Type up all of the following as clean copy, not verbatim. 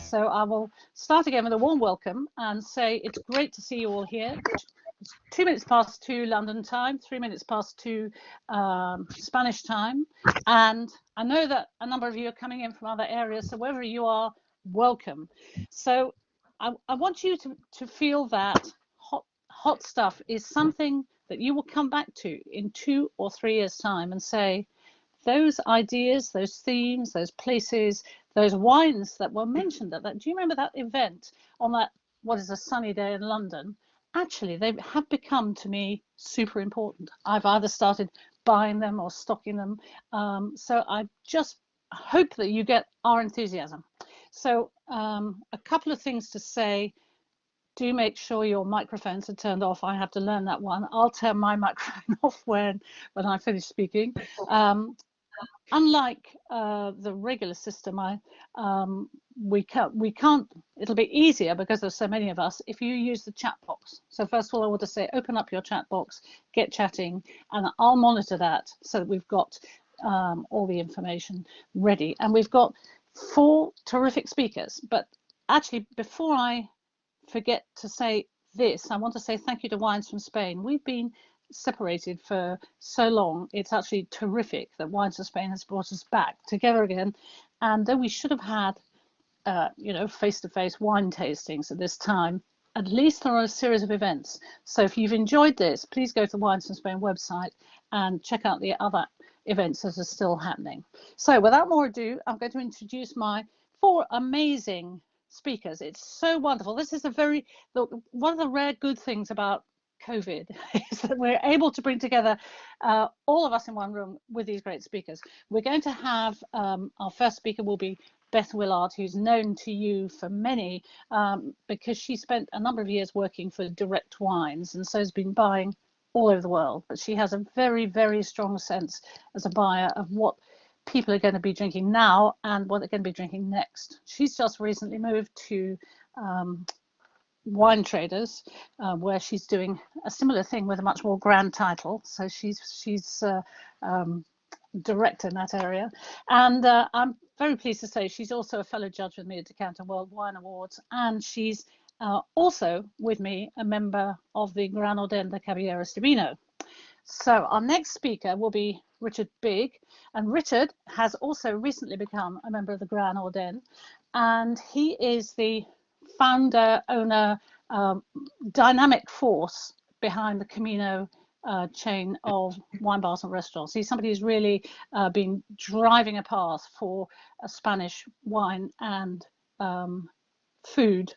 So I will start again with a warm welcome and say it's great to see you all here. It's 2 minutes past 2 London time, 3 minutes past 2 Spanish time. And I know that a number of you are coming in from other areas, so wherever you are, welcome. So I want you to feel that hot stuff is something that you will come back to in 2 or 3 years' time and say, those ideas, those themes, those places, those wines that were mentioned at that. Do you remember that event on that, what is a sunny day in London? Actually, they have become to me super important. I've either started buying them or stocking them. So I just hope that you get our enthusiasm. So a couple of things to say. Do make sure your microphones are turned off. I have to learn that one. I'll turn my microphone off when I finish speaking. Unlike the regular system, we can't. It'll be easier because there's so many of us if you use the chat box. So first of all, I want to say, open up your chat box, get chatting, and I'll monitor that so that we've got all the information ready. And we've got 4 terrific speakers. But actually, before I forget to say this, I want to say thank you to Wines from Spain. We've been separated for so long. It's actually terrific that Wines from Spain has brought us back together again. And though we should have had, face-to-face wine tastings at this time, at least there are a series of events. So if you've enjoyed this, please go to the Wines from Spain website and check out the other events that are still happening. So without more ado, I'm going to introduce my 4 amazing speakers. It's so wonderful. This is one of the rare good things about COVID is that we're able to bring together all of us in one room with these great speakers. We're going to have our first speaker will be Beth Willard, who's known to you for many because she spent a number of years working for Direct Wines and so has been buying all over the world. But she has a very, very strong sense as a buyer of what people are going to be drinking now and what they're going to be drinking next. She's just recently moved to Wine Traders, where she's doing a similar thing with a much more grand title. So she's director in that area, and I'm very pleased to say she's also a fellow judge with me at Decanter World Wine Awards, and she's also with me a member of the Gran Orden de Caballeros de Vino. So our next speaker will be Richard Bigg, and Richard has also recently become a member of the Gran Orden, and he is the founder, owner, dynamic force behind the Camino chain of wine bars and restaurants. He's somebody who's really been driving a path for Spanish wine and food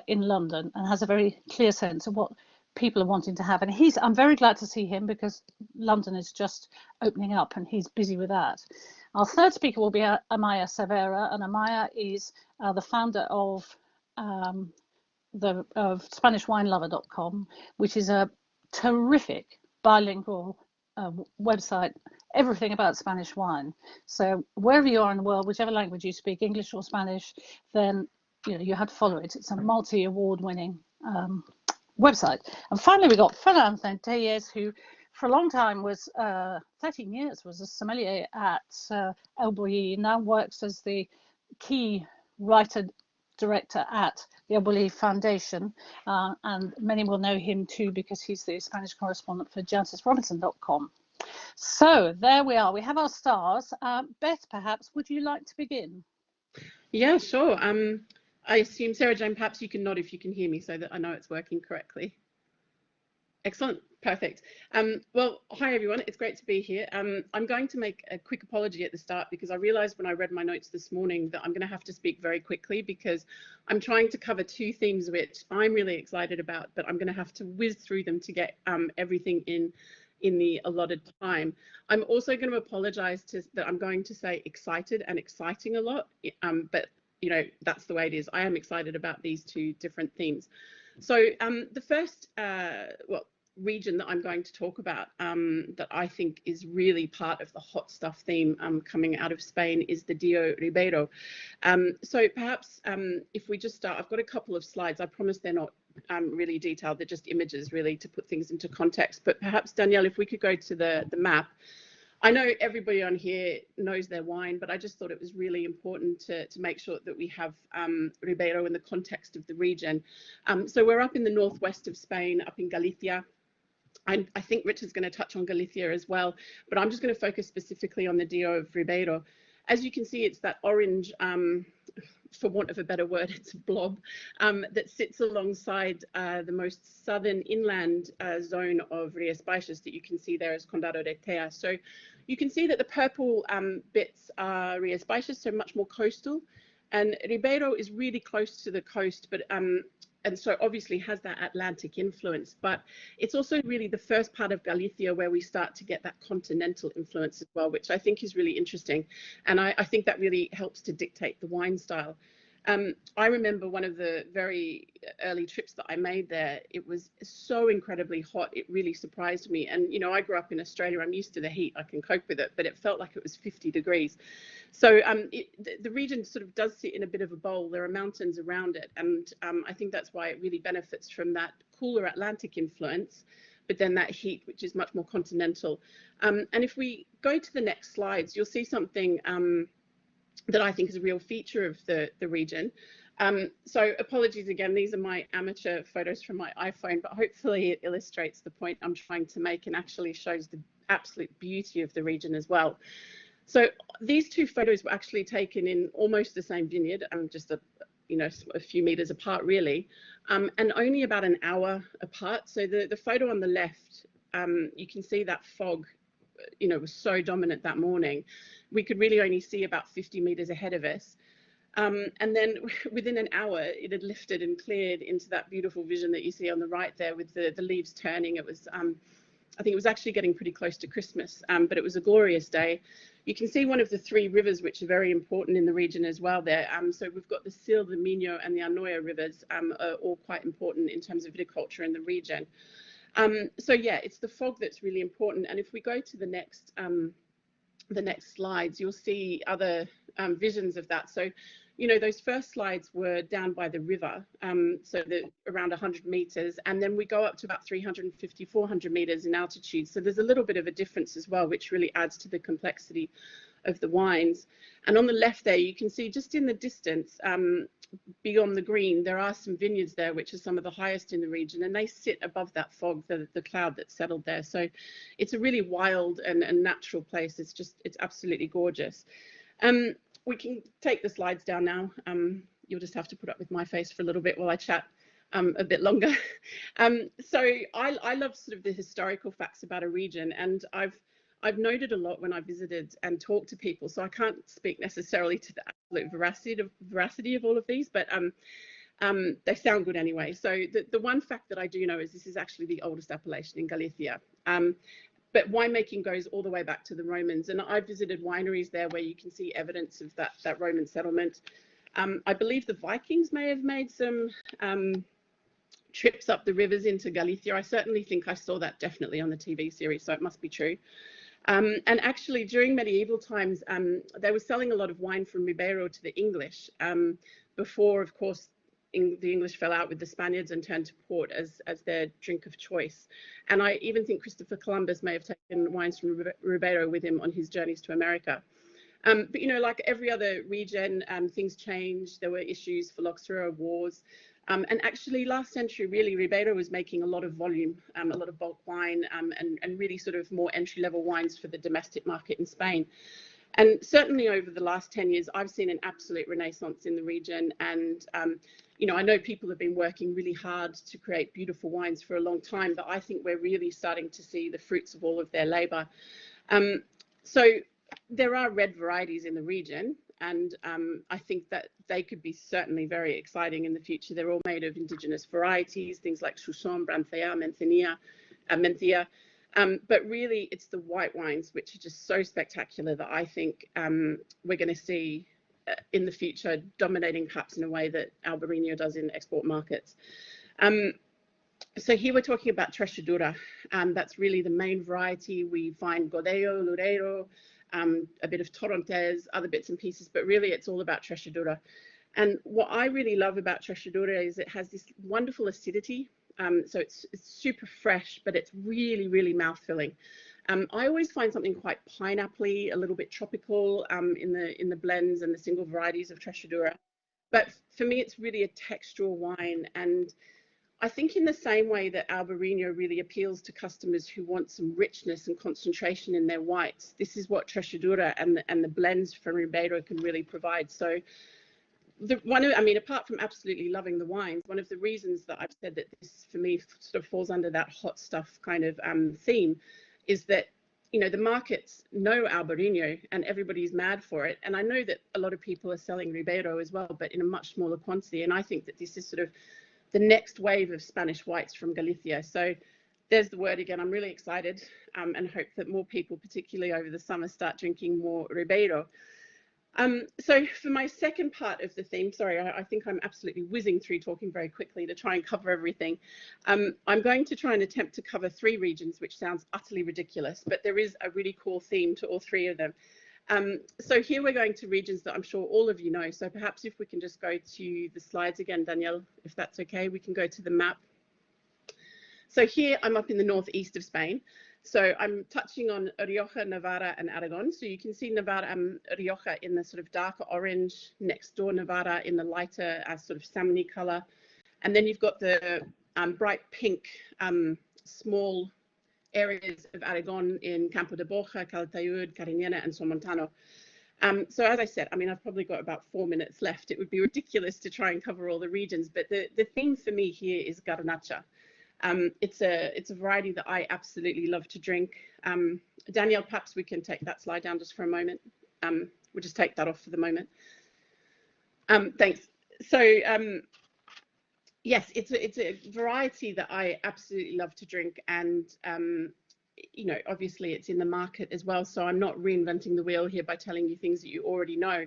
in London, and has a very clear sense of what people are wanting to have. And I'm very glad to see him because London is just opening up and he's busy with that. Our third speaker will be Amaya Cervera, and Amaya is the founder of SpanishWineLover.com, which is a terrific bilingual website, everything about Spanish wine. So wherever you are in the world, whichever language you speak, English or Spanish, then you have to follow it. It's a multi-award-winning website. And finally, we got Ferrán Centelles, who for a long time was 13 years was a sommelier at El Bulli, now works as the key writer director at the El Bulli Foundation, and many will know him too because he's the Spanish correspondent for JancesRobinson.com. So there we are. We have our stars. Beth, perhaps would you like to begin? Yeah, sure. I assume, Sarah Jane, perhaps you can nod if you can hear me so that I know it's working correctly. Excellent. Perfect. Well, hi, everyone. It's great to be here. I'm going to make a quick apology at the start because I realized when I read my notes this morning that I'm going to have to speak very quickly because I'm trying to cover 2 themes which I'm really excited about, but I'm going to have to whiz through them to get everything in the allotted time. I'm also going to apologize that I'm going to say excited and exciting a lot, but that's the way it is. I am excited about these 2 different themes. So the first, region that I'm going to talk about that I think is really part of the hot stuff theme coming out of Spain is the Dio Ribeiro. So perhaps if we just start, I've got a couple of slides. I promise they're not really detailed, they're just images really to put things into context. But perhaps, Danielle, if we could go to the map. I know everybody on here knows their wine, but I just thought it was really important to make sure that we have Ribeiro in the context of the region. So we're up in the northwest of Spain, up in Galicia. I think Richard's going to touch on Galicia as well, but I'm just going to focus specifically on the DO of Ribeiro. As you can see, it's that orange, for want of a better word, it's a blob that sits alongside the most southern inland zone of Rias Baixas that you can see there as Condado de Tea. So you can see that the purple bits are Rias Baixas, so much more coastal, and Ribeiro is really close to the coast, but and so obviously has that Atlantic influence, but it's also really the first part of Galicia where we start to get that continental influence as well, which I think is really interesting. And I think that really helps to dictate the wine style. I remember one of the very early trips that I made there, it was so incredibly hot, it really surprised me. And, you know, I grew up in Australia, I'm used to the heat, I can cope with it, but it felt like it was 50 degrees. So the region sort of does sit in a bit of a bowl. There are mountains around it, and I think that's why it really benefits from that cooler Atlantic influence, but then that heat, which is much more continental. And if we go to the next slides, you'll see something that I think is a real feature of the region. So apologies again, these are my amateur photos from my iPhone, but hopefully it illustrates the point I'm trying to make and actually shows the absolute beauty of the region as well. So these two photos were actually taken in almost the same vineyard, just a few meters apart really, and only about an hour apart. So the photo on the left, you can see that fog, was so dominant that morning. We could really only see about 50 meters ahead of us. And then within an hour, it had lifted and cleared into that beautiful vision that you see on the right there with the leaves turning. It was, I think it was actually getting pretty close to Christmas, but it was a glorious day. You can see one of the three rivers, which are very important in the region as well there. So we've got the Sil, the Minho and the Anoia rivers, are all quite important in terms of viticulture in the region. So yeah, it's the fog that's really important. And if we go to the next slides, you'll see other visions of that. So, those first slides were down by the river, so around 100 meters, and then we go up to about 350, 400 meters in altitude. So there's a little bit of a difference as well, which really adds to the complexity of the wines. And on the left there, you can see just in the distance, beyond the green, there are some vineyards there, which are some of the highest in the region, and they sit above that fog, the cloud that's settled there. So it's a really wild and natural place. It's absolutely gorgeous. We can take the slides down now. You'll just have to put up with my face for a little bit while I chat a bit longer. So I love sort of the historical facts about a region, and I've noted a lot when I visited and talked to people, so I can't speak necessarily to the absolute veracity of all of these, but they sound good anyway. So the one fact that I do know is this is actually the oldest appellation in Galicia. But winemaking goes all the way back to the Romans, and I visited wineries there where you can see evidence of that Roman settlement. I believe the Vikings may have made some trips up the rivers into Galicia. I certainly think I saw that definitely on the TV series, so it must be true. And actually, during medieval times, they were selling a lot of wine from Ribeiro to the English before, of course, the English fell out with the Spaniards and turned to port as their drink of choice. And I even think Christopher Columbus may have taken wines from Ribeiro with him on his journeys to America. But, like every other region, things changed. There were issues, phylloxera, wars. And actually, last century, really, Ribeiro was making a lot of volume, a lot of bulk wine, and really sort of more entry-level wines for the domestic market in Spain. And certainly over the last 10 years, I've seen an absolute renaissance in the region. And, I know people have been working really hard to create beautiful wines for a long time, but I think we're really starting to see the fruits of all of their labor. So there are red varieties in the region, and I think that they could be certainly very exciting in the future. They're all made of indigenous varieties, things like Chusson, Brancea, Mencia. But really, it's the white wines, which are just so spectacular, that I think we're going to see in the future dominating perhaps in a way that Albarino does in export markets. So here we're talking about Trechadura. That's really the main variety. We find Godello, Loureiro, a bit of Torrontés, other bits and pieces, but really it's all about Trechadura. And what I really love about Trechadura is it has this wonderful acidity. So it's super fresh, but it's really, really mouth-filling. I always find something quite pineapple-y, a little bit tropical in the blends and the single varieties of Trashadura. But for me, it's really a textural wine. And I think in the same way that Albarino really appeals to customers who want some richness and concentration in their whites, this is what Trashadura and the blends from Ribeiro can really provide. So apart from absolutely loving the wines, one of the reasons that I've said that this for me sort of falls under that hot stuff kind of theme is that, you know, the markets know Albarino and everybody's mad for it. And I know that a lot of people are selling Ribeiro as well, but in a much smaller quantity. And I think that this is sort of the next wave of Spanish whites from Galicia. So there's the word again. I'm really excited and hope that more people, particularly over the summer, start drinking more Ribeiro. So for my second part of the theme, sorry, I think I'm absolutely whizzing through talking very quickly to try and cover everything. I'm going to try and attempt to cover 3 regions, which sounds utterly ridiculous, but there is a really cool theme to all 3 of them. So here we're going to regions that I'm sure all of you know. So perhaps if we can just go to the slides again, Danielle, if that's okay, we can go to the map. So here I'm up in the northeast of Spain. So I'm touching on Rioja, Navarra and Aragon. So you can see Navarra, Rioja in the sort of darker orange, next door Navarra in the lighter sort of salmony color. And then you've got the bright pink small areas of Aragon in Campo de Borja, Calatayud, Cariñena and Somontano. So as I said, I mean, I've probably got about 4 minutes left. It would be ridiculous to try and cover all the regions, but the theme for me here is Garnacha. It's a variety that I absolutely love to drink. Danielle, perhaps we can take that slide down just for a moment. We'll just take that off for the moment. Thanks. So yes, it's a variety that I absolutely love to drink, and you know, obviously it's in the market as well. So I'm not reinventing the wheel here by telling you things that you already know.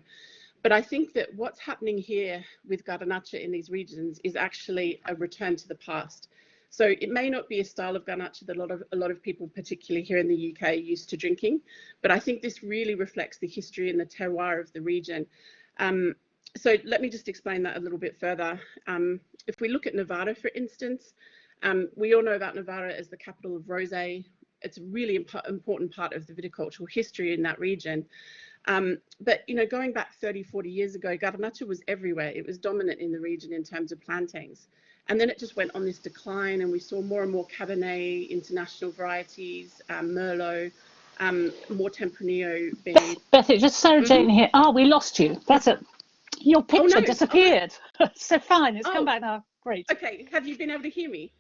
But I think that what's happening here with Garnacha in these regions is actually a return to the past. So it may not be a style of Garnacha that a lot of people, particularly here in the UK, are used to drinking, but I think this really reflects the history and the terroir of the region. So let me just explain that a little bit further. If we look at Navarra, for instance, we all know about Navarra as the capital of rosé. It's a really important part of the viticultural history in that region. But, you know, going back 30, 40 years ago, Garnacha was everywhere. It was dominant in the region in terms of plantings. And then it just went on this decline, and we saw more and more Cabernet, international varieties, Merlot, more Tempranillo being... Beth, it's just Sarah Jane here. Oh, we lost you. That's it. Your picture disappeared. Oh, no. So fine, it's come back now. Great. Okay, have you been able to hear me?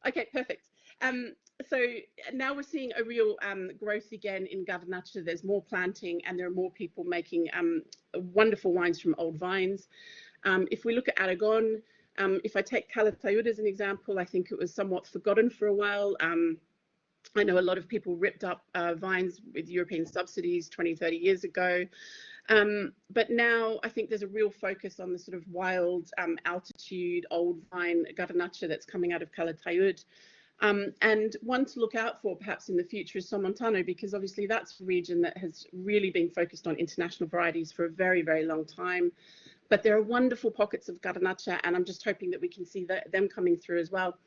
Okay, perfect. So now we're seeing a real growth again in Garnacha. There's more planting, and there are more people making wonderful wines from old vines. If we look at Aragon, if I take Calatayud as an example, I think it was somewhat forgotten for a while. I know a lot of people ripped up vines with European subsidies 20, 30 years ago. But now I think there's a real focus on the sort of wild altitude, old vine Garnacha that's coming out of Calatayud. And one to look out for perhaps in the future is Somontano, because obviously that's a region that has really been focused on international varieties for a very, very long time. But there are wonderful pockets of Garnacha, and I'm just hoping that we can see them coming through as well.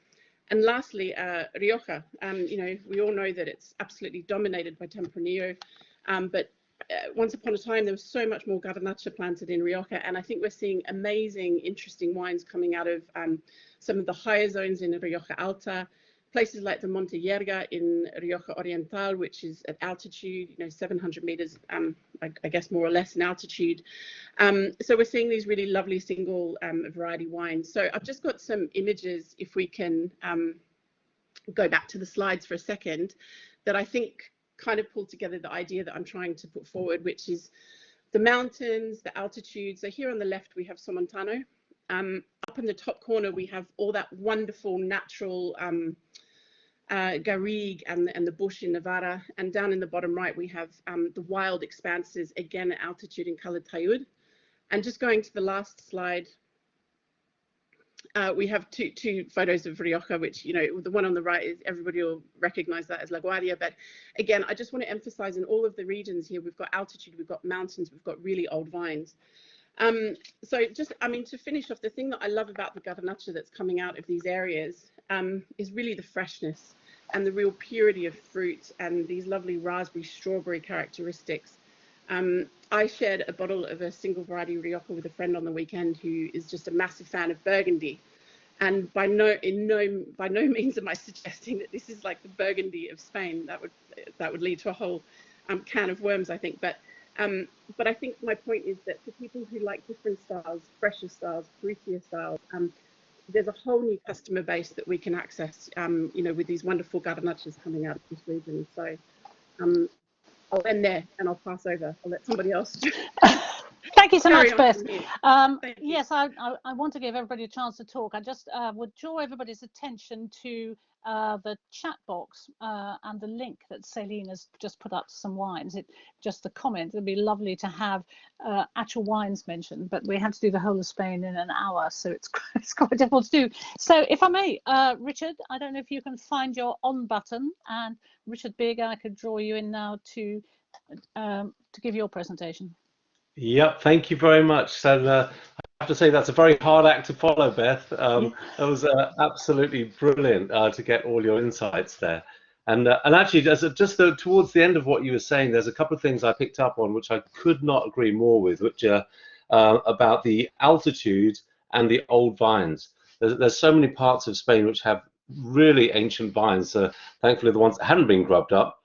And lastly, Rioja. You know, we all know that it's absolutely dominated by Tempranillo, but once upon a time there was so much more Garnacha planted in Rioja, and I think we're seeing amazing, interesting wines coming out of some of the higher zones in Rioja Alta, places like the Monte Yerga in Rio Hariantar, which is at altitude, you know, 700 meters, I guess more or less in altitude. So we're seeing these really lovely single variety wines. So I've just got some images, if we can go back to the slides for a second, that I think kind of pull together the idea that I'm trying to put forward, which is the mountains, the altitude. So here on the left, we have Somontano. Up in the top corner, we have all that wonderful natural garrigue and the bush in Navarra, and down in the bottom right we have the wild expanses, again at altitude in Calatayud. And just going to the last slide, we have two photos of Rioja, which, you know, the one on the right is, everybody will recognize that as La Guardia, but again, I just want to emphasize in all of the regions here, we've got altitude, we've got mountains, we've got really old vines. So just, I mean, to finish off, the thing that I love about the Garnacha that's coming out of these areas is really the freshness. and the real purity of fruit and these lovely raspberry strawberry characteristics. I shared a bottle of a single variety Rioja with a friend on the weekend who is just a massive fan of Burgundy. And by no means am I suggesting that this is like the Burgundy of Spain. That would lead to a whole can of worms, I think. But I think my point is that for people who like different styles, fresher styles, fruitier styles, there's a whole new customer base that we can access, with these wonderful garnachas coming out of this region. So I'll end there and I'll pass over. I'll let somebody else do. Thank you so much, Beth. Yes, I want to give everybody a chance to talk. I just would draw everybody's attention to the chat box and the link that Celine has just put up to some wines. Just a comment. It'd be lovely to have actual wines mentioned, but we have to do the whole of Spain in an hour, so it's quite difficult to do. So if I may, Richard, I don't know if you can find your on button, and Richard Bigg, I could draw you in now to give your presentation. Yep, thank you very much. So I have to say that's a very hard act to follow, Beth. That was absolutely brilliant to get all your insights there. And actually, towards the end of what you were saying, there's a couple of things I picked up on which I could not agree more with, which are about the altitude and the old vines. There's so many parts of Spain which have really ancient vines. Thankfully, the ones that hadn't been grubbed up.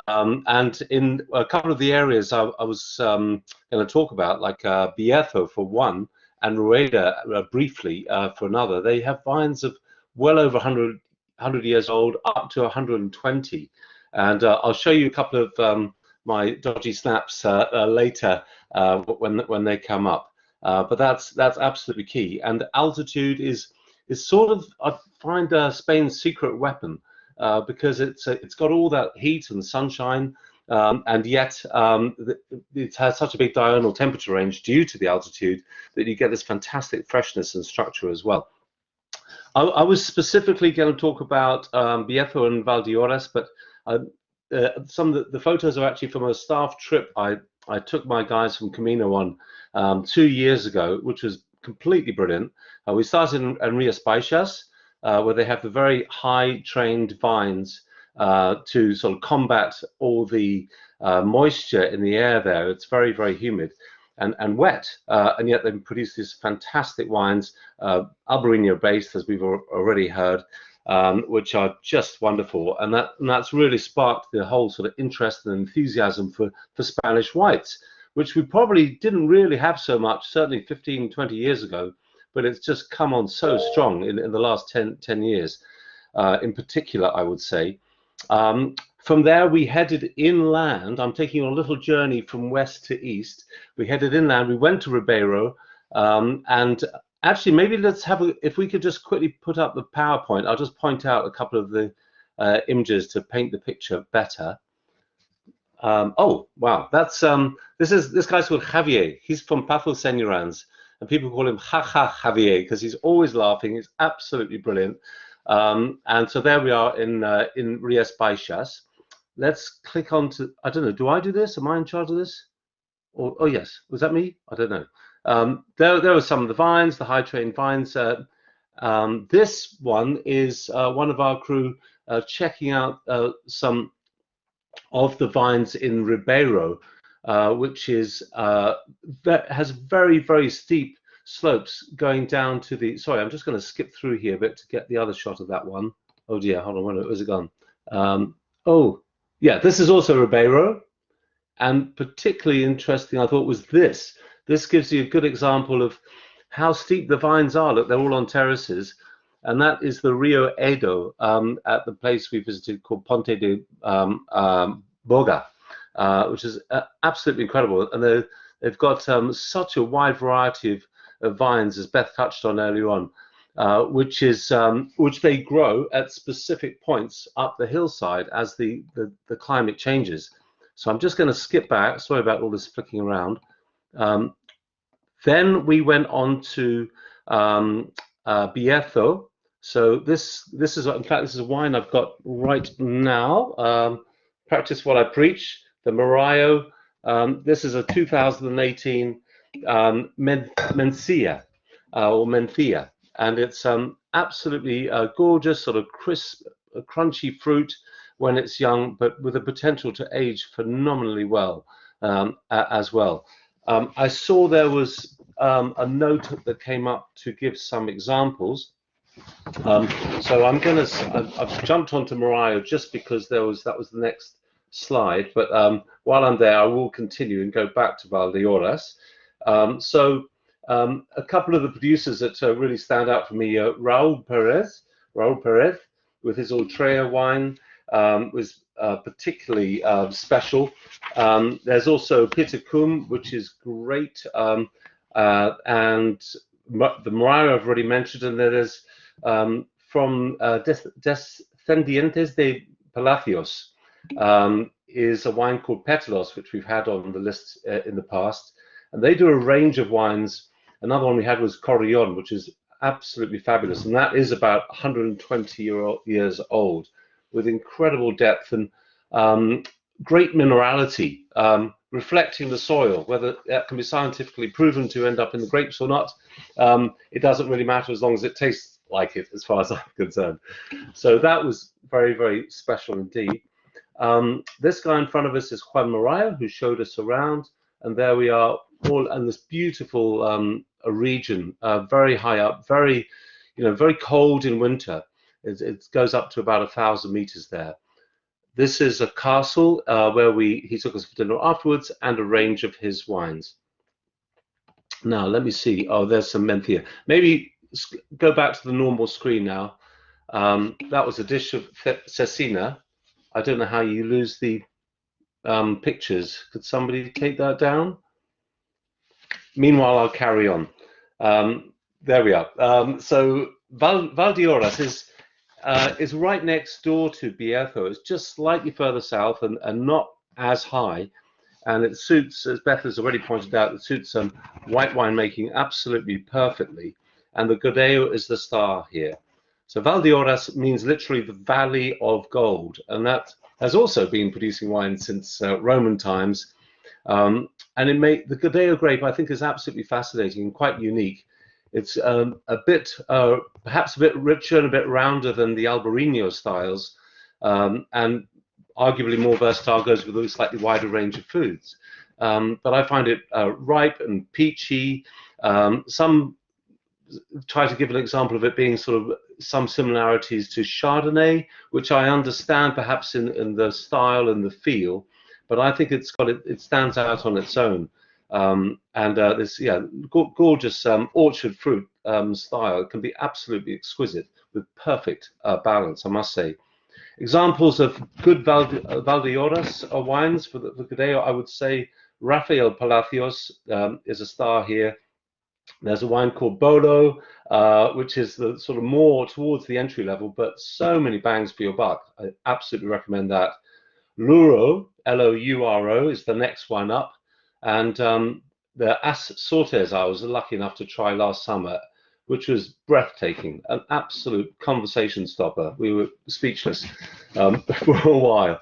And in a couple of the areas I was going to talk about, like Bierzo for one, and Rueda briefly for another, they have vines of well over 100 years old, up to 120. And I'll show you a couple of my dodgy snaps later when they come up. But that's absolutely key. And altitude is sort of, I find, Spain's secret weapon. Because it's got all that heat and sunshine, and yet it has such a big diurnal temperature range due to the altitude that you get this fantastic freshness and structure as well. I was specifically going to talk about Bierzo and Valdeorras, but some of the photos are actually from a staff trip I took my guys from Camino on 2 years ago, which was completely brilliant. We started in Rías Baixas, where they have the very high trained vines to sort of combat all the moisture in the air there. It's very, very humid and wet, and yet they produce these fantastic wines, Albarino based, as we've already heard, which are just wonderful. And that's really sparked the whole sort of interest and enthusiasm for Spanish whites, which we probably didn't really have so much, certainly 15, 20 years ago. But it's just come on so strong in the last 10 years, in particular, I would say. From there, we headed inland. I'm taking a little journey from west to east. We headed inland. We went to Ribeiro. And actually, maybe let's if we could just quickly put up the PowerPoint. I'll just point out a couple of the images to paint the picture better. Oh, wow. That's this guy's called Javier. He's from Pazo Señorans. And people call him Javier because he's always laughing. He's absolutely brilliant. And so there we are in Rías Baixas. Let's click on to, I don't know, do I do this? Am I in charge of this? Or, oh, yes. Was that me? I don't know. There are some of the vines, the high trained vines. This one is one of our crew checking out some of the vines in Ribeiro, which is that has very, very steep slopes going down to the. Sorry, I'm just going to skip through here a bit to get the other shot of that one. Oh dear, hold on, where's it gone? Oh, yeah, this is also Ribeiro, and particularly interesting, I thought, was this. This gives you a good example of how steep the vines are. Look, they're all on terraces, and that is the Rio Edo at the place we visited called Ponte de Boga. Which is absolutely incredible, and they've got such a wide variety of vines, as Beth touched on earlier on, which they grow at specific points up the hillside as the climate changes. So I'm just going to skip back. Sorry about all this flicking around. Then we went on to Bierzo. So this is, in fact, this is a wine I've got right now. Practice what I preach. The Morayo. This is a 2018 Mencia or Mencia, and it's absolutely gorgeous, sort of crisp a crunchy fruit when it's young, but with the potential to age phenomenally well as well. I saw there was a note that came up to give some examples. So I've jumped onto Mariah just because that was the next slide. But while I'm there, I will continue and go back to Valdeorras. A couple of the producers that really stand out for me are Raul Perez with his Ultrea wine was particularly special. There's also Pitacum, which is great, and the Mariah I've already mentioned, and there's from Descendientes de Palacios is a wine called Pétalos, which we've had on the list in the past, and they do a range of wines. Another one we had was Corrillon, which is absolutely fabulous, and that is about 120 years old, with incredible depth and great minerality, reflecting the soil. Whether that can be scientifically proven to end up in the grapes or not, it doesn't really matter as long as it tastes like it, as far as I'm concerned. So that was very, very special indeed. This guy in front of us is Juan Mariah, who showed us around, and there we are, all in this beautiful a region, very high up, very cold in winter. It goes up to about 1,000 meters there. This is a castle where he took us for dinner afterwards, and a range of his wines. Now let me see. Oh, there's some Menthia. Maybe go back to the normal screen now. That was a dish of cecina. I don't know how you lose the pictures. Could somebody take that down? Meanwhile, I'll carry on. There we are. So Valdeorras is right next door to Bierzo. It's just slightly further south and not as high. And it suits, as Beth has already pointed out, it suits white wine making absolutely perfectly. And the Godeo is the star here. So Valdeorras means literally the Valley of Gold. And that has also been producing wine since Roman times. And the Godeo grape, I think, is absolutely fascinating and quite unique. It's perhaps a bit richer and a bit rounder than the Albarino styles, and arguably more versatile, goes with a slightly wider range of foods. But I find it ripe and peachy. Some try to give an example of it being sort of some similarities to Chardonnay, which I understand perhaps in the style and the feel, but I think it stands out on its own. This gorgeous orchard fruit style. It can be absolutely exquisite with perfect balance, I must say. Examples of good Valdeorras wines for the Godeo, I would say Rafael Palacios is a star here. There's a wine called Bolo, which is the sort of more towards the entry level, but so many bangs for your buck. I absolutely recommend that. Louro, L-O-U-R-O, is the next one up. And the As Sortes I was lucky enough to try last summer, which was breathtaking, an absolute conversation stopper. We were speechless for a while.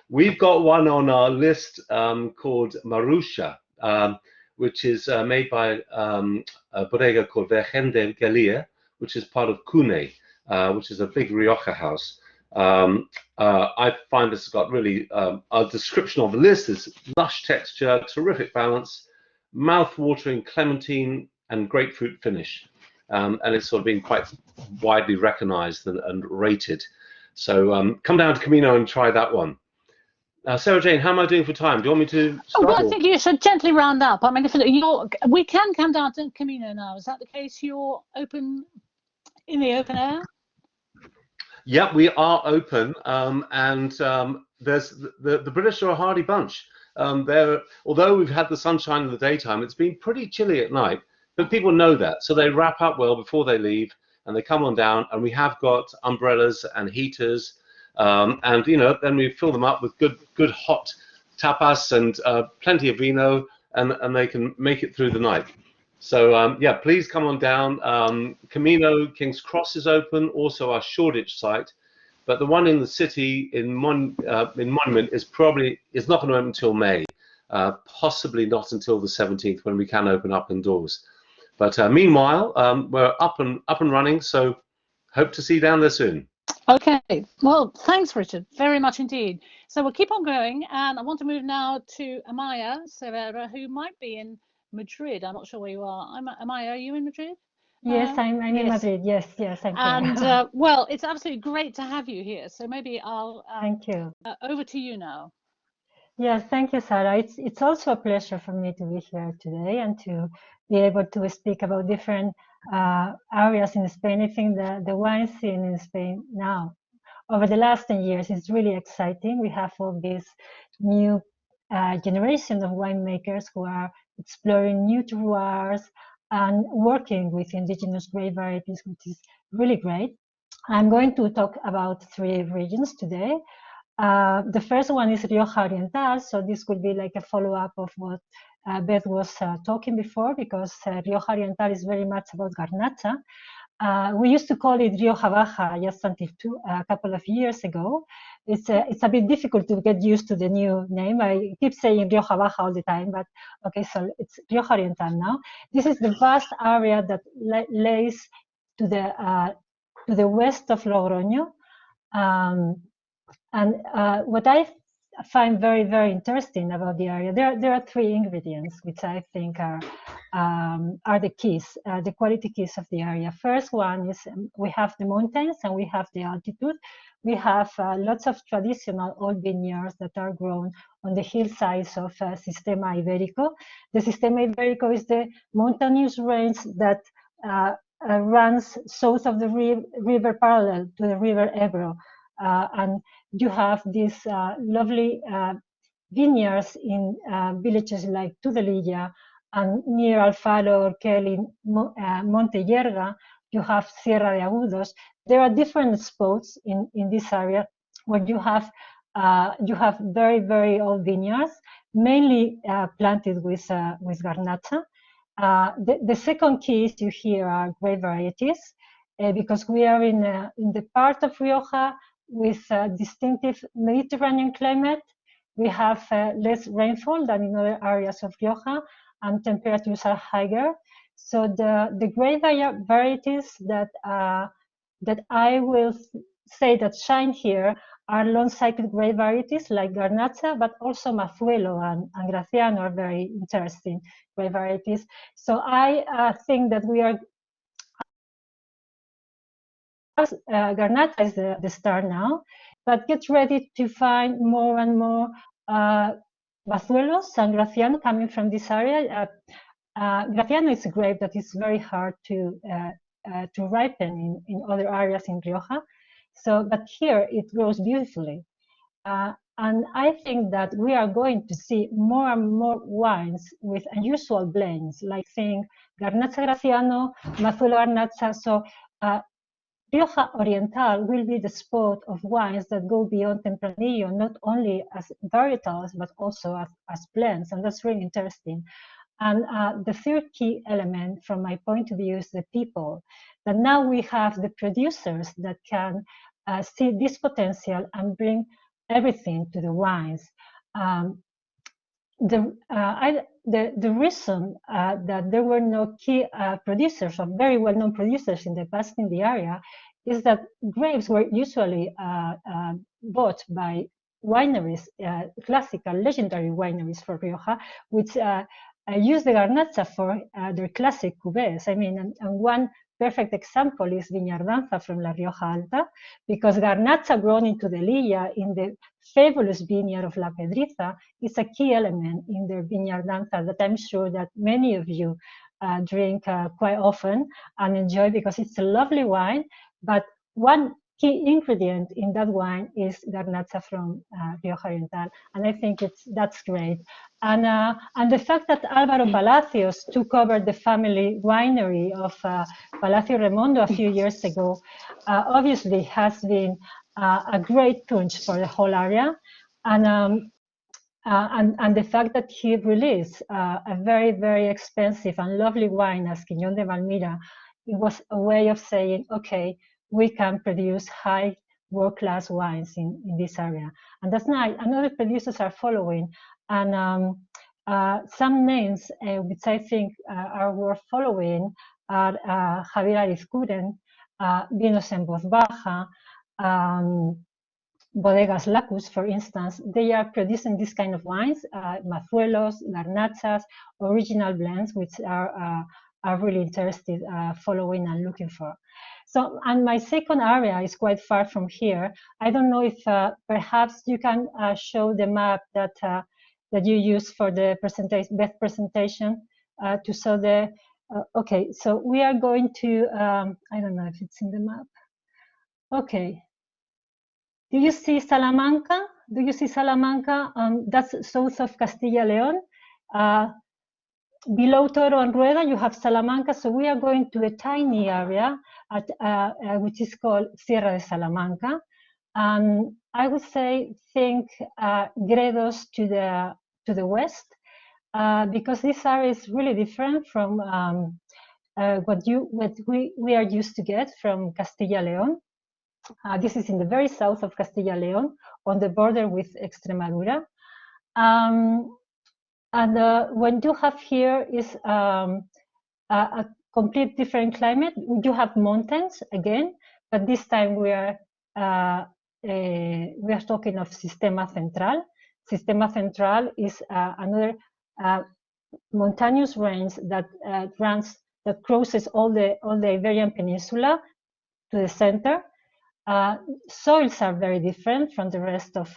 We've got one on our list called Marusha, which is made by a bodega called Virgen de Galia, which is part of Cune, which is a big Rioja house. I find this has got really a description of the list is lush texture, terrific balance, mouth-watering clementine and grapefruit finish, and it's sort of been quite widely recognized and rated. So come down to Camino and try that one. Sarah Jane, how am I doing for time? Do you want me to start? Well, I think you should gently round up. I mean, we can come down to Camino now. Is that the case? You're open in the open air? Yeah, we are open, and there's the British are a hardy bunch. Although we've had the sunshine in the daytime, it's been pretty chilly at night, but people know that, so they wrap up well before they leave, and they come on down, and we have got umbrellas and heaters, and then we fill them up with good hot tapas and plenty of vino, and they can make it through the night. So yeah, please come on down. Camino King's Cross is open, also our Shoreditch site, but the one in the city in Monument is not going to open until May, possibly not until the 17th when we can open up indoors. But meanwhile, we're up and running, so hope to see you down there soon. Okay, well, thanks, Richard, very much indeed. So we'll keep on going, and I want to move now to Amaya Cervera, who might be in Madrid. I'm not sure where you are. Amaya, are you in Madrid? Yes, I'm in yes. Madrid. Yes, I'm here. And well, it's absolutely great to have you here. So maybe I'll thank you. Over to you now. Yes, thank you, Sarah. It's also a pleasure for me to be here today and to be able to speak about different areas in Spain. I think the wine scene in Spain now, over the last 10 years, is really exciting. We have all this new generation of winemakers who are exploring new terroirs and working with indigenous grape varieties, which is really great. I'm going to talk about 3 regions today. The first one is Rio Hariantar, so this could be like a follow-up of what Beth was talking before, because Rio Hariantar is very much about Garnacha. We used to call it Rioja Baja just until a couple of years ago. It's a bit difficult to get used to the new name. I keep saying Rioja Baja all the time, but okay, so it's Rio Hariantar now. This is the vast area that lays to the west of Logroño. And what I find very, very interesting about the area, there are 3 ingredients which I think are the keys, the quality keys of the area. First one is we have the mountains and we have the altitude. We have lots of traditional old vineyards that are grown on the hillsides of Sistema Ibérico. The Sistema Ibérico is the mountainous range that runs south of the river parallel to the river Ebro. And you have these lovely vineyards in villages like Tudelilla and near Alfaro, Orquel, in Monte Yerga. You have Sierra de Agudos. There are different spots in this area where you have very, very old vineyards, mainly planted with Garnacha. The second key is you hear are grape varieties, because we are in the part of Rioja with a distinctive Mediterranean climate. We have less rainfall than in other areas of Rioja, and temperatures are higher. So the grape varieties that I will say that shine here are long-cycled grape varieties like Garnacha, but also Mazuelo and Graciano are very interesting grape varieties. So I think that we are Garnacha is the star now, but get ready to find more and more Mazuelos and Graciano coming from this area. Graciano is a grape that is very hard to ripen in other areas in Rioja. So, but here it grows beautifully. And I think that we are going to see more and more wines with unusual blends, like saying Garnacha Graciano, Mazuelo Garnacha. So Rioja Oriental will be the spot of wines that go beyond Tempranillo, not only as varietals, but also as blends. And that's really interesting. And the third key element from my point of view is the people, that now we have the producers that can see this potential and bring everything to the wines. The reason that there were no key producers or very well-known producers in the past in the area is that grapes were usually bought by wineries, classical, legendary wineries for Rioja, which use the Garnacha for their classic cuvées. I mean, and one perfect example is Viñardanza from La Rioja Alta, because Garnacha grown in Tudelilla in the fabulous vineyard of La Pedriza is a key element in their Viñardanza that I'm sure that many of you drink quite often and enjoy, because it's a lovely wine. But one key ingredient in that wine is Garnacha from Rio Hariantar, and I think that's great. And the fact that Álvaro Palacios took over the family winery of Palacio Remondo a few years ago obviously has been a great punch for the whole area. And the fact that he released a very, very expensive and lovely wine as Quiñón de Valmira, it was a way of saying, okay, we can produce high world-class wines in this area. And that's nice. And other producers are following. And some names which I think are worth following are Javier Arizcuren, Vinos en Voz Baja, Bodegas Lacus, for instance, they are producing this kind of wines, mazuelos, garnachas, original blends, which are really interested following and looking for. So, and my second area is quite far from here. I don't know if perhaps you can show the map that that you use for the Beth presentation to show the. Okay, so we are going to. I don't know if it's in the map. Okay. Do you see Salamanca? Do you see Salamanca? That's south of Castilla-León. Below Toro and Rueda, you have Salamanca. So we are going to a tiny area at, which is called Sierra de Salamanca. I would say think Gredos to the west, because this area is really different from what we are used to get from Castilla-León. This is in the very south of Castilla-León, on the border with Extremadura. What you have here is a complete different climate. You have mountains again, but this time we are talking of Sistema Central. Sistema Central is another mountainous range that crosses all the Iberian Peninsula to the center. Soils are very different from the rest of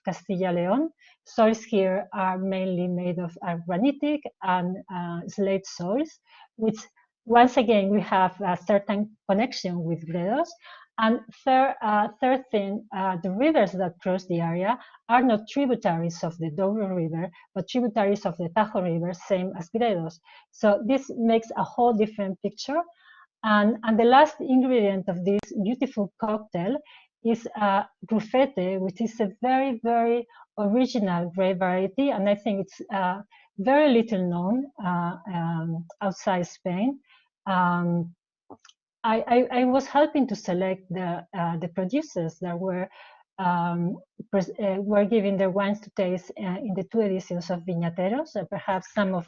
Castilla-León. Soils here are mainly made of granitic and slate soils, which once again we have a certain connection with Gredos. And third thing, the rivers that cross the area are not tributaries of the Douro River, but tributaries of the Tajo River, same as Gredos. So this makes a whole different picture. And the last ingredient of this beautiful cocktail is Gruffette, which is a very, very original grape variety. And I think it's very little known outside Spain. I was helping to select the producers that were giving their wines to taste in the 2 editions of Viñateros. Perhaps some of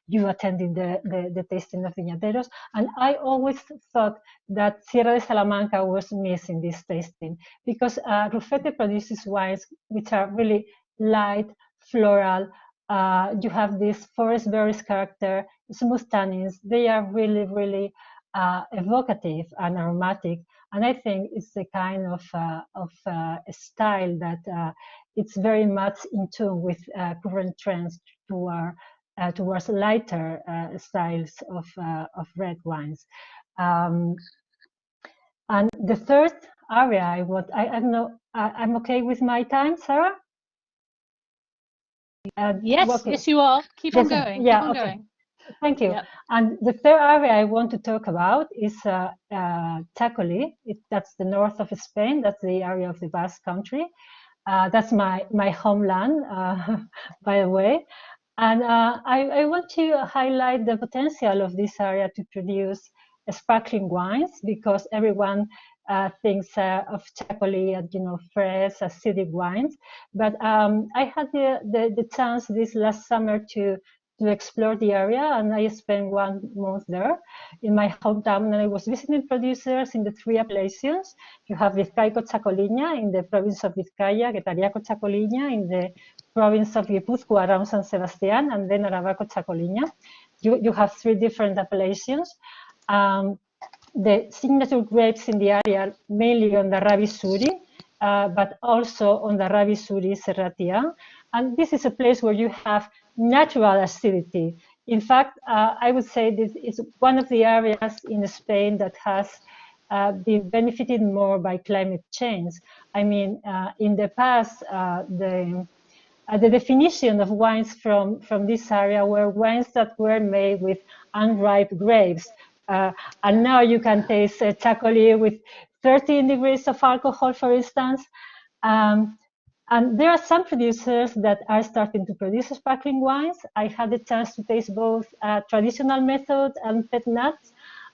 you attended the tasting of Viñateros. And I always thought that Sierra de Salamanca was missing this tasting, because Gruffette produces wines which are really light, floral. You have this forest berries character, smooth tannins. They are really, really evocative and aromatic. And I think it's a kind of style that it's very much in tune with current trends towards lighter styles of red wines. And the third area I don't know, I'm okay with my time, Sarah? Yes, okay. Yes, you are. Keep on going. Yeah, keep on okay. going. Thank you. Yep. And the third area I want to talk about is Chacoli. That's the north of Spain. That's the area of the Basque Country. That's my homeland, by the way. And I want to highlight the potential of this area to produce sparkling wines, because everyone thinks of Chacoli as, fresh, acidic wines. But I had the chance this last summer to explore the area, and I spent 1 month there in my hometown, and I was visiting producers in the 3 appellations. You have Vizcaico Chacoliña in the province of Vizcaya, Guetariaco Chacoliña in the province of Guipúzcoa around San Sebastián, and then Aravaco Chacoliña. You have 3 different appellations. The signature grapes in the area are mainly on the Rabi Suri, but also on the Rabi Suri Serratia. And this is a place where you have natural acidity. In fact, I would say this is one of the areas in Spain that has been benefited more by climate change. I mean, in the past, the definition of wines from this area were wines that were made with unripe grapes. And now you can taste Chacoli with 13 degrees of alcohol, for instance. And there are some producers that are starting to produce sparkling wines. I had the chance to taste both traditional method and pet nuts.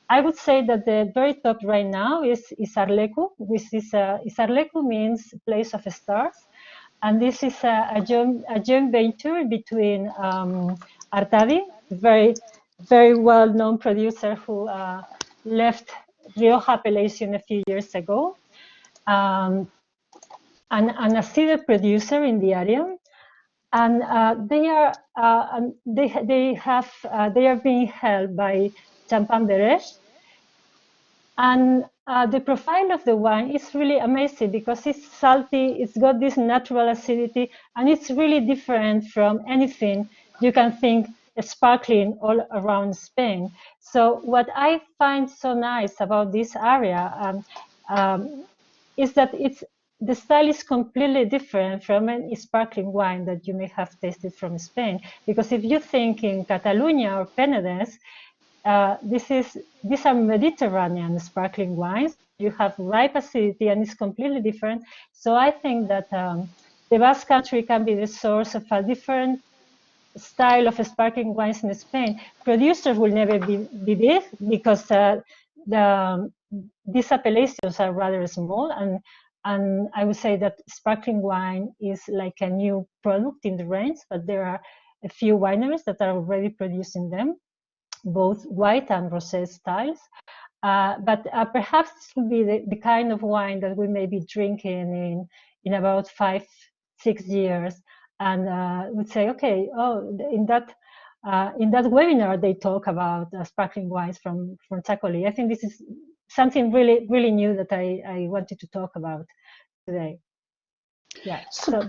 I would say that the very top right now is Isarleku, which is Isarleku means place of stars. And this is a joint venture between Artadi, very, very well-known producer who left Rioja appellation a few years ago, an acid producer in the area, and they are being held by Champagne Beresh. And the profile of the wine is really amazing because it's salty, it's got this natural acidity, and it's really different from anything you can think sparkling all around Spain. So what I find so nice about this area is that the style is completely different from any sparkling wine that you may have tasted from Spain. Because if you think in Catalonia or Penedès, these are Mediterranean sparkling wines. You have ripe acidity and it's completely different. So I think that the Basque Country can be the source of a different style of sparkling wines in Spain. Producers will never be big because these appellations are rather small, and I would say that sparkling wine is like a new product in the range, but there are a few wineries that are already producing them, both white and rosé styles. But perhaps this will be the kind of wine that we may be drinking in about 5-6 years, and would say, okay, oh, in that webinar they talk about sparkling wines from Chacoli. I think this is something really, really new that I wanted to talk about today. Yeah. So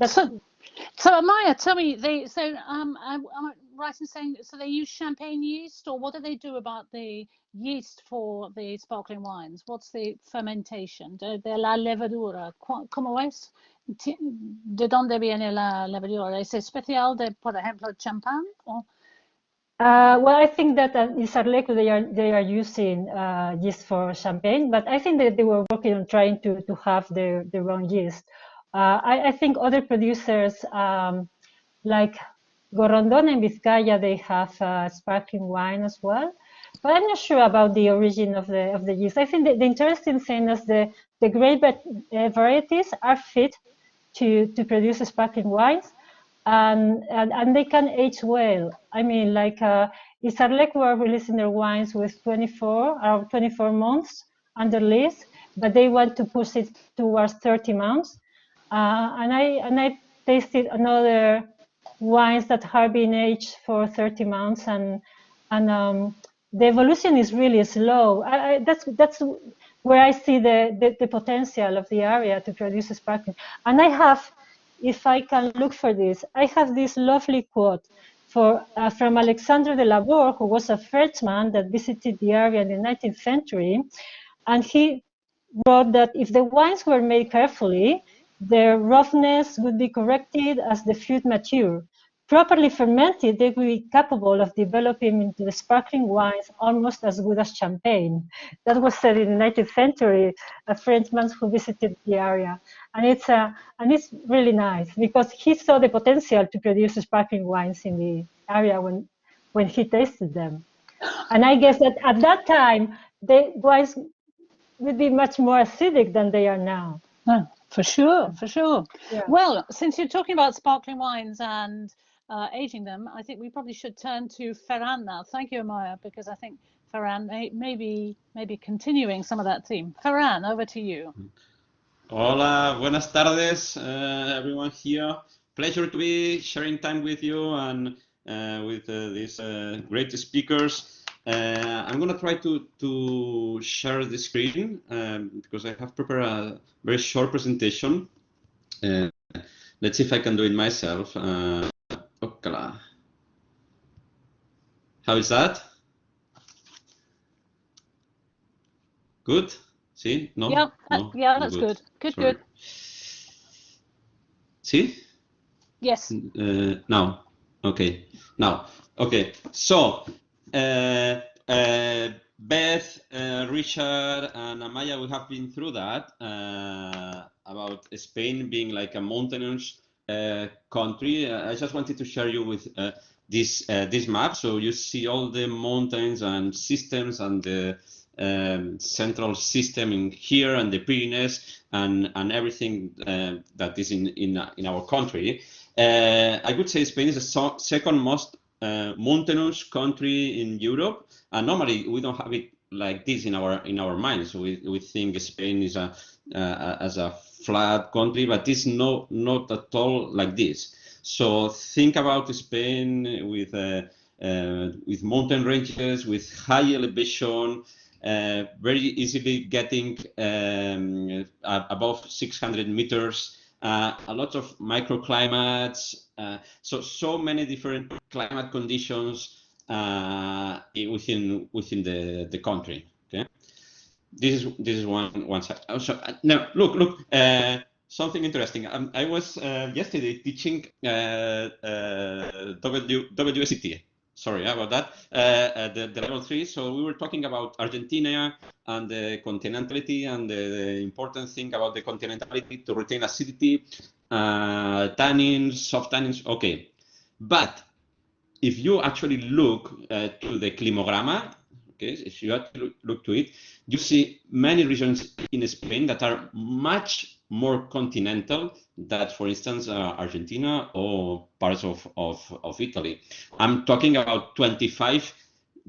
Amaya, tell me, am I right in saying so they use champagne yeast, or what do they do about the yeast for the sparkling wines? What's the fermentation? De la levadura, ¿cómo es? ¿De dónde viene la levadura? ¿Es especial de, por ejemplo, champán? Well, I think that in Isarleku they are using yeast for champagne, but I think that they were working on trying to have their own yeast. I think other producers like Gorondona in Vizcaya, they have sparkling wine as well, but I'm not sure about the origin of the yeast. I think the interesting thing is the grape varieties are fit to produce sparkling wines, and they can age well. I mean, like Isarleku are releasing their wines with around 24 months under lease, but they want to push it towards 30 months. And I tasted another wines that have been aged for 30 months, and the evolution is really slow. That's where I see the potential of the area to produce sparkling. And I have, if I can look for this, I have this lovely quote from Alexandre de Laborde, who was a Frenchman that visited the area in the 19th century, and he wrote that if the wines were made carefully, their roughness would be corrected as the fruit matured. Properly fermented, they will be capable of developing into the sparkling wines almost as good as champagne. That was said in the 19th century, a Frenchman who visited the area. And it's really nice because he saw the potential to produce sparkling wines in the area when he tasted them. And I guess that at that time, the wines would be much more acidic than they are now. Oh, for sure, for sure. Yeah. Well, since you're talking about sparkling wines and aging them, I think we probably should turn to Ferrán now. Thank you, Amaya, because I think Ferrán may be continuing some of that theme. Ferrán, over to you. Hola, buenas tardes, everyone here. Pleasure to be sharing time with you and with these great speakers. I'm going to try to share the screen because I have prepared a very short presentation. Let's see if I can do it myself. Okay. How is that? Good? See? No? Yeah, no? yeah, that's good. Good. See? Yes. Now. Okay. Now. Okay. So, Beth, Richard, and Amaya, we have been through that about Spain being like a mountainous country. I just wanted to share you with this map, so you see all the mountains and systems and the central system in here and the Pyrenees and everything that is in our country. I would say Spain is the second most mountainous country in Europe, and normally we don't have it like this in our minds. We think Spain is as a flat country, but it's not at all like this. So think about Spain with mountain ranges, with high elevation, very easily getting above 600 meters, a lot of microclimates, so many different climate conditions within the country. Okay, this is one side. Also, now look. Something interesting. I was yesterday teaching WSET. Sorry about that. The level 3. So we were talking about Argentina and the continentality and the important thing about the continentality to retain acidity, tannins, soft tannins. Okay, but if you actually look to the climogramma, okay, if you actually look to it, you see many regions in Spain that are much more continental than, for instance, Argentina or parts of Italy. I'm talking about 25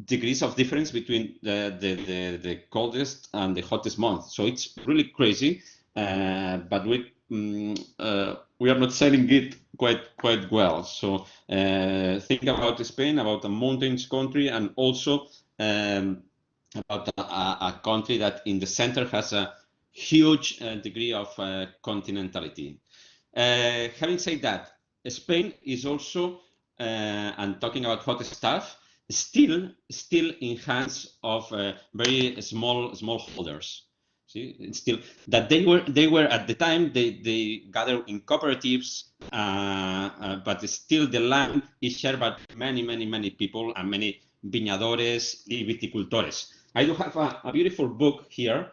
degrees of difference between the coldest and the hottest month. So it's really crazy, but we are not selling it quite well. So think about Spain, about a mountains country, and also about a country that in the center has a huge degree of continentality. Having said that, Spain is also, and talking about hot stuff, still in hands of very small holders. See, it's still that they were at the time they gathered in cooperatives, but still the land is shared by many people and many viñadores y viticultores. I do have a beautiful book here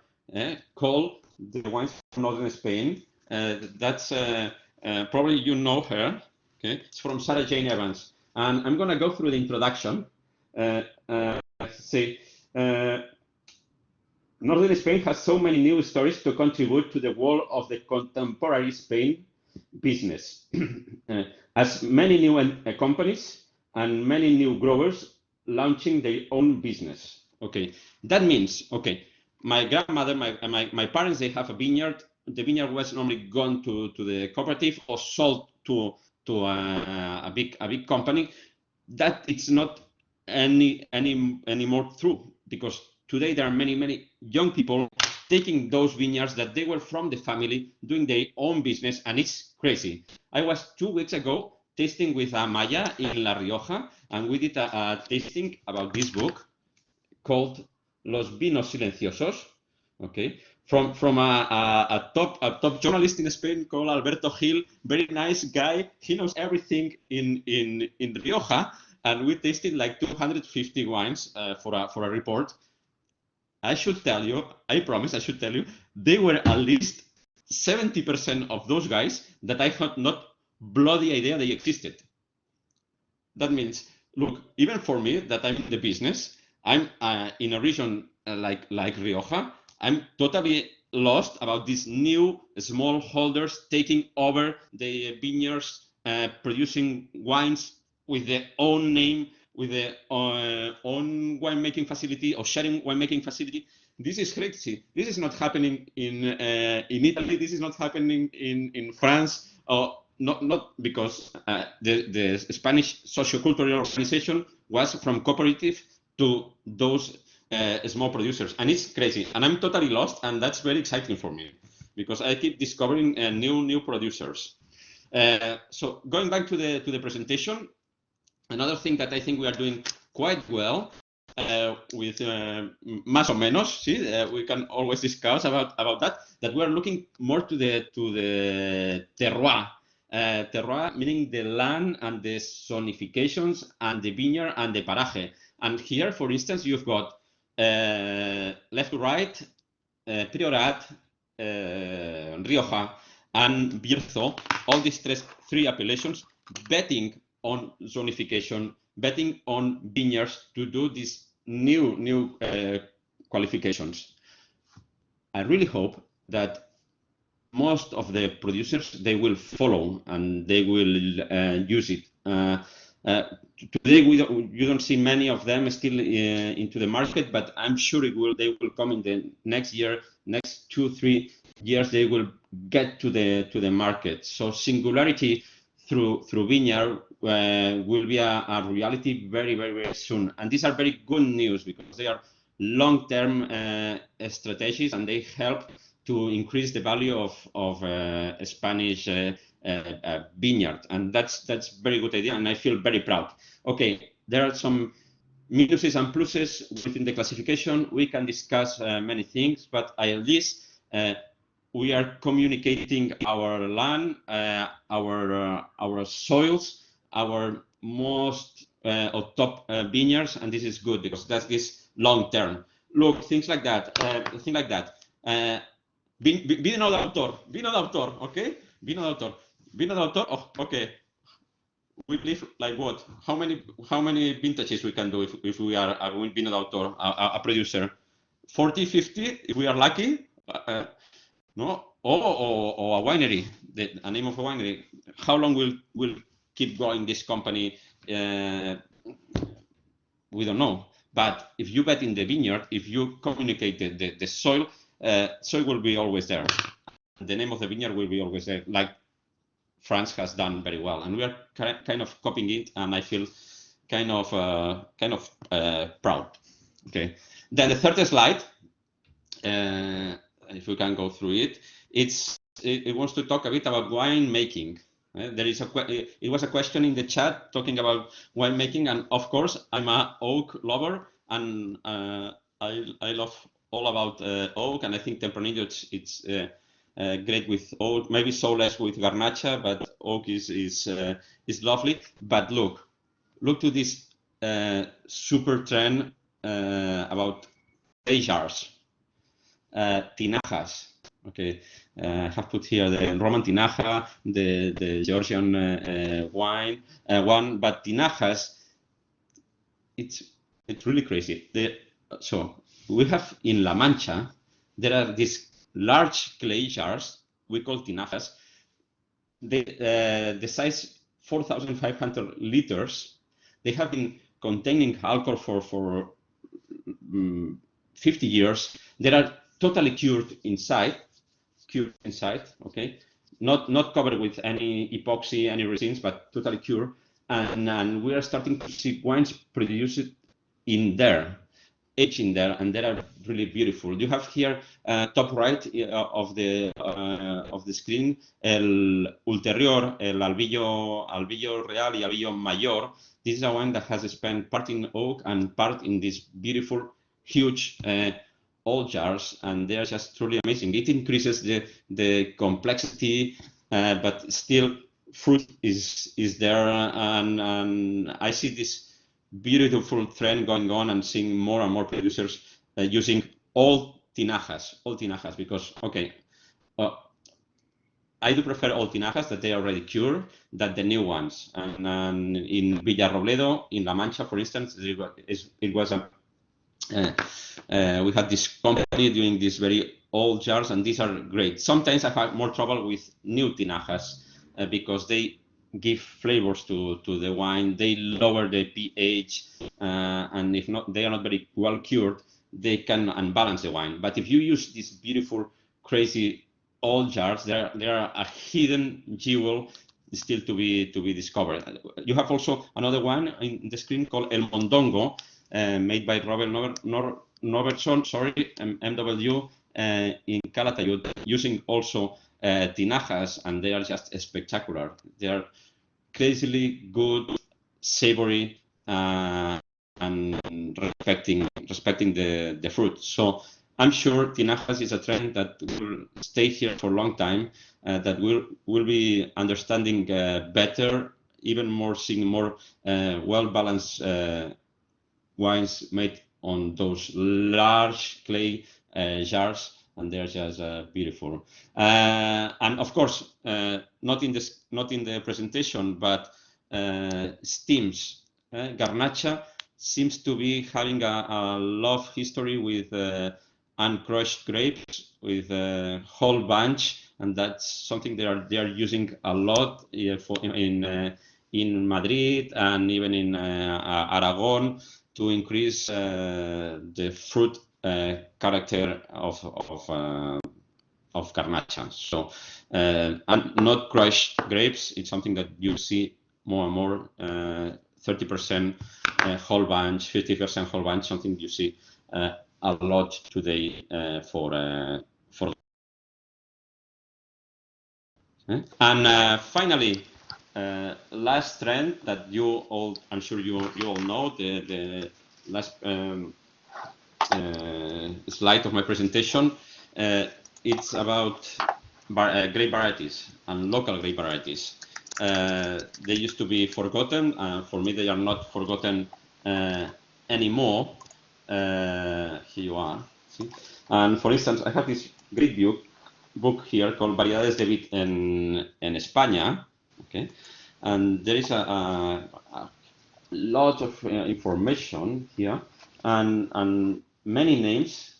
called The Wines from Northern Spain. That's probably you know her. Okay, it's from Sarah Jane Evans, and I'm gonna go through the introduction. Northern Spain has so many new stories to contribute to the world of the contemporary Spain business. As many new companies and many new growers launching their own business. Okay, that means, okay, my grandmother, my parents, they have a vineyard. The vineyard was normally gone to the cooperative or sold to a big company. That it's not anymore true, because today there are many young people taking those vineyards that they were from the family, doing their own business, and it's crazy. I was 2 weeks ago tasting with Amaya in La Rioja, and we did a tasting about this book called Los Vinos Silenciosos. Okay, from a top journalist in Spain called Alberto Gil, very nice guy. He knows everything in Rioja, and we tasted like 250 wines for a report. I should tell you, I promise I should tell you, they were at least 70% of those guys that I had not bloody idea they existed. That means, look, even for me that I'm in the business, I'm in a region like Rioja, I'm totally lost about these new small holders taking over the vineyards, producing wines with their own name, with their own winemaking facility or sharing winemaking facility. This is crazy. This is not happening in Italy. This is not happening in France. Not because the Spanish sociocultural organization was from cooperative to those small producers, and it's crazy. And I'm totally lost, and that's very exciting for me because I keep discovering new producers. So going back to the presentation. Another thing that I think we are doing quite well with más o menos, see, we can always discuss about that we are looking more to the terroir. Terroir meaning the land and the zonifications and the vineyard and the paraje. And here, for instance, you've got left to right, Priorat, Rioja, and Bierzo, all these three appellations, betting on zonification, betting on vineyards to do these new qualifications. I really hope that most of the producers, they will follow and they will use it. Today you don't see many of them still into the market, but I'm sure they will come in the next year, next 2-3 years they will get to the market. So singularity through vineyard will be a reality very, very, very soon. And these are very good news because they are long-term strategies, and they help to increase the value of Spanish vineyard. And that's very good idea, and I feel very proud. Okay, there are some minuses and pluses within the classification. We can discuss many things, but at least we are communicating our land, our soils, our most or top vineyards, and this is good because that's this long term. Look, things like that. Vino de autor, okay? Vino de autor. Oh, okay. We believe like what? How many vintages we can do if we are a vino de autor, a producer? 40, 50 if we are lucky. No, or a winery, a name of a winery. How long will keep growing this company? We don't know. But if you bet in the vineyard, if you communicate the soil, soil will be always there. The name of the vineyard will be always there, like France has done very well, and we are kind of copying it, and I feel kind of proud. Okay. Then the third slide. If we can go through it, it wants to talk a bit about wine making. It was a question in the chat talking about wine making, and of course I'm a oak lover, and I love all about oak, and I think Tempranillo it's great with oak, maybe so less with Garnacha, but oak is lovely. But look to this super trend about clay jars. Tinajas, okay. I have put here the Roman Tinaja, the Georgian wine one, but Tinajas, it's really crazy. So we have in La Mancha, there are these large clay jars we call Tinajas. The size 4,500 liters. They have been containing alcohol for 50 years. They are totally cured inside, okay, not covered with any epoxy, any resins, but totally cured. And we are starting to see wines produced in there, aged in there, and they are really beautiful. You have here top right of the screen, el Ulterior, el Albillo Real y Albillo Mayor. This is a wine that has spent part in oak and part in this beautiful, huge old jars, and they are just truly amazing. It increases the complexity, but still fruit is there, and I see this beautiful trend going on, and seeing more and more producers using old tinajas, because okay, I do prefer old tinajas that they are already cured than the new ones. And in Villarrobledo, in La Mancha, for instance, it was a we had this company doing these very old jars, and these are great. Sometimes I have more trouble with new tinajas because they give flavors to the wine. They lower the pH, and if not, they are not very well cured, they can unbalance the wine. But if you use these beautiful, crazy old jars, they are a hidden jewel still to be discovered. You have also another one in the screen called El Mondongo, made by Robert Noverson, MW, in Calatayud, using also tinajas, and they are just spectacular. They are crazily good, savory, and respecting the fruit. So I'm sure tinajas is a trend that will stay here for a long time, that will be understanding better, even more, seeing more well-balanced wines made on those large clay jars, and they're just beautiful. And of course, not in the presentation, but steams. Garnacha seems to be having a love history with uncrushed grapes, with whole bunch, and that's something they are using a lot in Madrid and even in Aragon, to increase the fruit character of Garnacha. So, and not crushed grapes. It's something that you see more and more. 30% whole bunch, 50% whole bunch. Something you see a lot today for. And finally, last trend that you all, I'm sure you all know, the last slide of my presentation. It's about grape varieties and local grape varieties. They used to be forgotten, and for me they are not forgotten anymore. Here you are. See? And for instance, I have this great book here called Variedades de Vid en España. Okay, and there is a lot of information here, and many names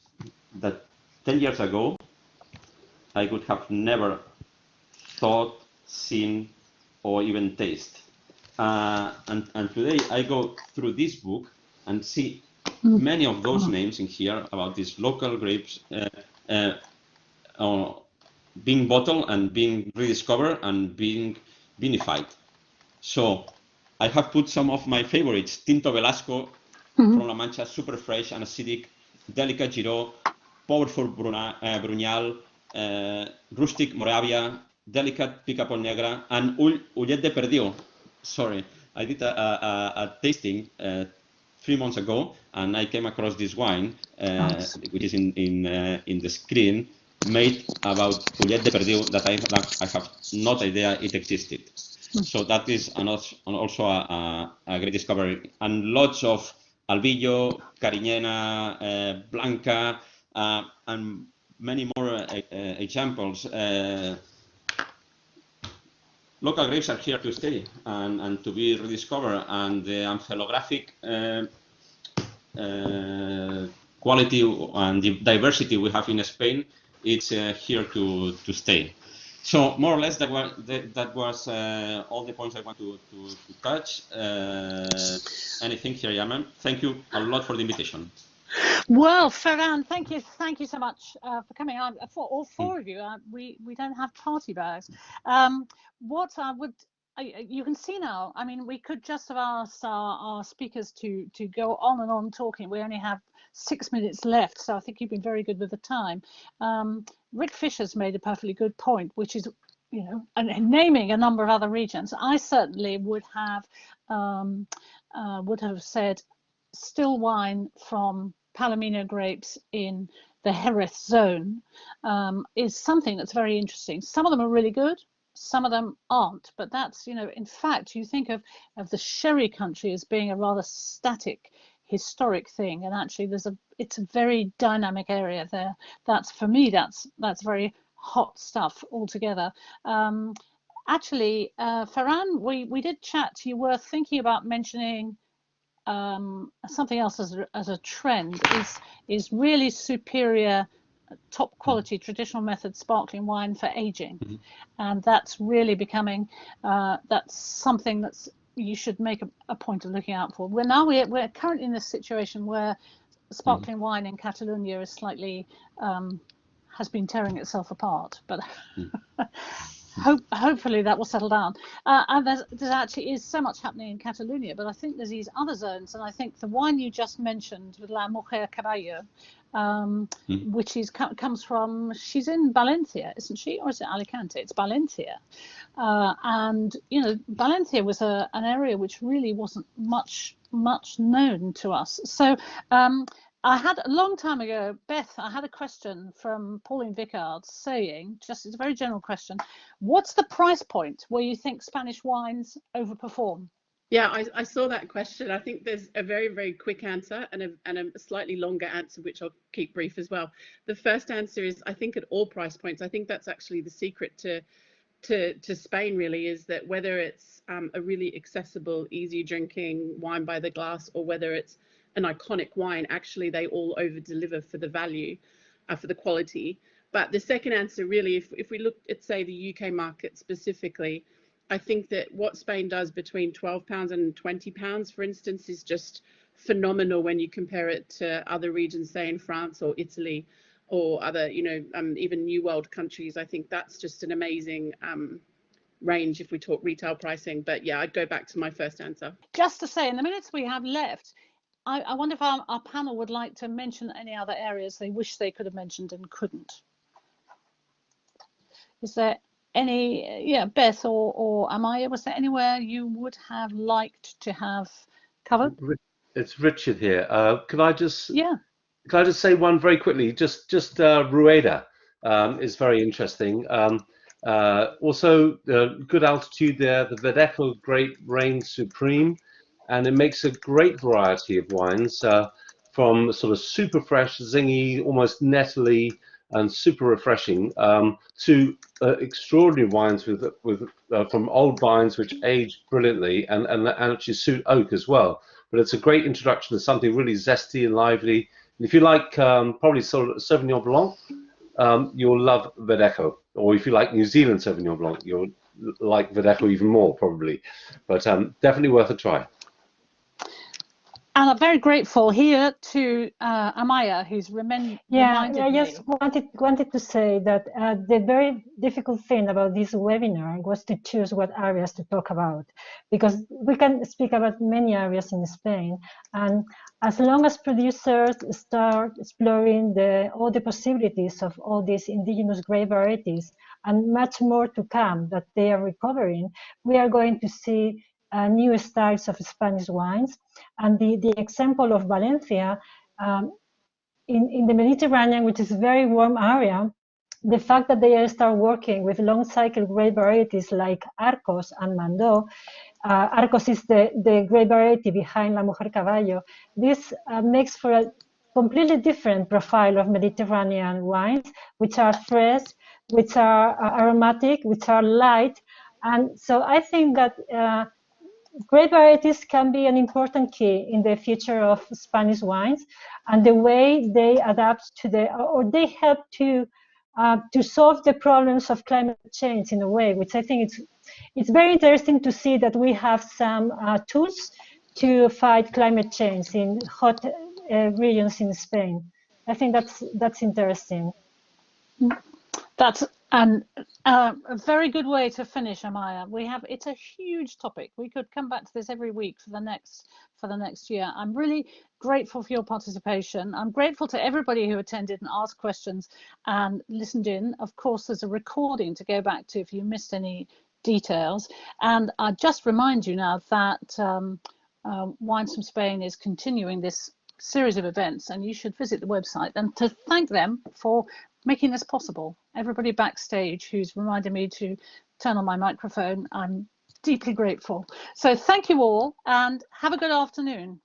that 10 years ago I would have never thought, seen, or even taste. And today I go through this book and see many of those names in here about these local grapes being bottled and being rediscovered and being vinified. So I have put some of my favorites: Tinto Velasco from La Mancha, super fresh and acidic; Delicate Giraud, powerful Bruñal, rustic Moravia, delicate Picapol Negra, and Ullet de Perdiu. Sorry, I did a tasting 3 months ago, and I came across this wine, which is in the screen, made about Ullet de Perdiu, that I have not idea it existed. So that is also a great discovery, and lots of Albillo, Cariñena, Blanca, and many more examples. Local grapes are here to stay and to be rediscovered, and the amphilographic quality and the diversity we have in Spain, it's here to stay. So more or less that was all the points I want to touch. Anything here, Yaman? Thank you a lot for the invitation. Well, Ferrán, thank you so much for coming on. For all four of you, we don't have party bags. What I would, you can see now, I mean, we could just have asked our speakers to go on and on talking. We only have 6 minutes left, so I think you've been very good with the time. Rick Fisher's made a perfectly good point, which is, you know, and naming a number of other regions. I certainly would have said still wine from Palomino grapes in the Jerez zone is something that's very interesting. Some of them are really good, some of them aren't, but that's, you know, in fact, you think of the sherry country as being a rather static historic thing, and actually it's a very dynamic area there. That's, for me, that's very hot stuff altogether. Actually, Ferrán, we did chat. You were thinking about mentioning something else as a trend is really superior, top quality traditional method sparkling wine for aging, and that's really becoming that's something that's you should make a point of looking out for. We're currently in this situation where sparkling wine in Catalonia is slightly has been tearing itself apart, but hopefully that will settle down. And there actually is so much happening in Catalonia, but I think there's these other zones, and I think the wine you just mentioned with La Mujer Caballo, which comes from, she's in Valencia, isn't she, or is it Alicante? It's Valencia, and you know, Valencia was an area which really wasn't much known to us. So I had a long time ago, Beth, I had a question from Pauline Vickard saying, just it's a very general question, what's the price point where you think Spanish wines overperform? Yeah, I saw that question. I think there's a very, very quick answer and a slightly longer answer, which I'll keep brief as well. The first answer is, I think at all price points. I think that's actually the secret to Spain, really, is that whether it's a really accessible, easy drinking wine by the glass, or whether it's an iconic wine, actually they all over deliver for the value, for the quality. But the second answer, really, if we look at, say, the UK market specifically, I think that what Spain does between £12 and £20, for instance, is just phenomenal when you compare it to other regions, say in France or Italy or other, even New World countries. I think that's just an amazing range if we talk retail pricing. But yeah, I'd go back to my first answer. Just to say, in the minutes we have left, I wonder if our panel would like to mention any other areas they wish they could have mentioned and couldn't. Is there any, Beth or Amaya, was there anywhere you would have liked to have covered? It's Richard here. Can I just say one very quickly? Just Rueda is very interesting. Also, good altitude there. The Verdejo Great Reign Supreme, and it makes a great variety of wines from sort of super fresh, zingy, almost nettly, and super refreshing to extraordinary wines from old vines which age brilliantly and actually suit oak as well. But it's a great introduction to something really zesty and lively. And if you like probably sort of Sauvignon Blanc, you'll love Verdejo. Or if you like New Zealand Sauvignon Blanc, you'll like Verdejo even more probably. But definitely worth a try. And I'm very grateful here to Amaya, who's reminded me. I just wanted to say that the very difficult thing about this webinar was to choose what areas to talk about, because we can speak about many areas in Spain, and as long as producers start exploring all the possibilities of all these indigenous grape varieties and much more to come that they are recovering, we are going to see new styles of Spanish wines. And the example of Valencia, in the Mediterranean, which is a very warm area, the fact that they start working with long cycle grape varieties like Arcos and Mandó. Arcos is the grape variety behind La Mujer Caballo. This makes for a completely different profile of Mediterranean wines, which are fresh, which are aromatic, which are light. And so I think that grape varieties can be an important key in the future of Spanish wines, and the way they adapt to they help to solve the problems of climate change in a way, which I think it's very interesting to see that we have some tools to fight climate change in hot regions in Spain. I think that's interesting. That's a very good way to finish, Amaya. It's a huge topic. We could come back to this every week for the next year. I'm really grateful for your participation. I'm grateful to everybody who attended and asked questions and listened in. Of course, there's a recording to go back to if you missed any details. And I just remind you now that Wines from Spain is continuing this series of events, and you should visit the website and to thank them for making this possible. Everybody backstage who's reminded me to turn on my microphone, I'm deeply grateful. So thank you all and have a good afternoon.